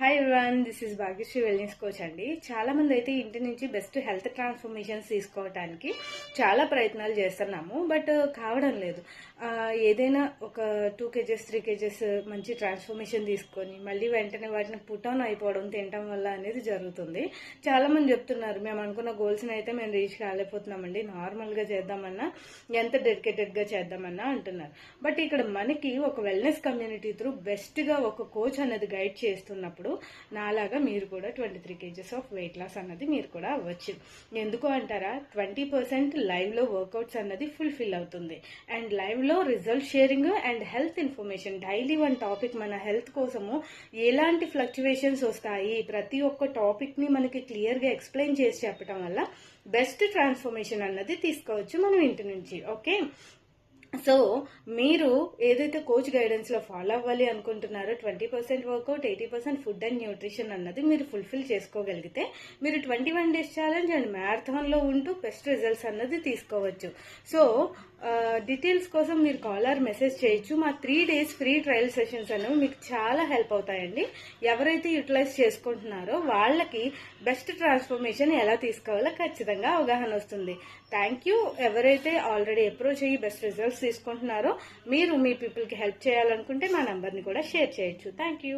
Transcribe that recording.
Hi everyone, this is Bhagyashree wellness coach అండి. చాలా మంది అయితే ఇంటి నుంచి బెస్ట్ హెల్త్ ట్రాన్స్ఫర్మేషన్స్ తీసుకోవడానికి చాలా ప్రయత్నాలు చేస్తున్నాము, బట్ కావడం లేదు. ఏదైనా ఒక 2 kgs 3 kgs మంచి ట్రాన్స్ఫర్మేషన్ తీసుకొని మళ్ళీ వెంటనే వాటిని పుట్ ఆన్ అయిపోవడం తినటం వల్ల అనేది జరుగుతుంది. చాలా మంది చెప్తున్నారు, మేము అనుకున్న గోల్స్ని అయితే మేము రీచ్ కాలేకపోతున్నామండి, నార్మల్గా చేద్దామన్నా ఎంత డెడికేటెడ్గా చేద్దామన్నా అంటున్నారు. బట్ ఇక్కడ మనకి ఒక వెల్నెస్ కమ్యూనిటీ త్రూ బెస్ట్గా ఒక కోచ్ అనేది గైడ్ చేస్తున్నప్పుడు నాలాగా మీరు కూడా 23 kgs ఆఫ్ వెయిట్ లాస్ అన్నది మీరు కూడా అవ్వచ్చు. ఎందుకు అంటారా, 20% లైవ్ లో వర్కౌట్స్ అన్నది ఫుల్ఫిల్ అవుతుంది. అండ్ లైవ్ లో result sharing and health information, daily one topic మన హెల్త్ కోసము ఎలాంటి ఫ్లక్చువేషన్స్ వస్తాయి, ప్రతి ఒక్క టాపిక్ ని మనకి క్లియర్ గా ఎక్స్ప్లెయిన్ చేసి చెప్పడం వల్ల బెస్ట్ ట్రాన్స్ఫర్మేషన్ అన్నది తీసుకోవచ్చు మనం ఇంటి నుంచి. ఓకే, సో మీరు ఏదైతే కోచ్ గైడెన్స్ లో ఫాలో అవ్వాలి అనుకుంటున్నారో 20% వర్కౌట్ 80% ఫుడ్ అండ్ న్యూట్రిషన్ అన్నది మీరు ఫుల్ఫిల్ చేసుకోగలిగితే మీరు 21 days ఛాలెంజ్ అండ్ మ్యారథాన్ లో ఉంటూ బెస్ట్ రిజల్ట్స్ అన్నది తీసుకోవచ్చు. సో డీటెయిల్స్ కోసం మీరు కాల్ ఆర్ మెసేజ్ చేయొచ్చు. మా 3 days ఫ్రీ ట్రయల్ సెషన్స్ అనేవి మీకు చాలా హెల్ప్ అవుతాయండి. ఎవరైతే యూటిలైజ్ చేసుకుంటున్నారో వాళ్ళకి బెస్ట్ ట్రాన్స్ఫర్మేషన్ ఎలా తీసుకోవాలో ఖచ్చితంగా అవగాహన వస్తుంది. Thank you. ఎవరైతే ఆల్రెడీ అప్రోచ్ అయ్యి బెస్ట్ రిజల్ట్స్ తీసుకుంటున్నారో మీరు మీ పీపుల్కి హెల్ప్ చేయాలనుకుంటే మా నంబర్ని కూడా షేర్ చేయొచ్చు. Thank you.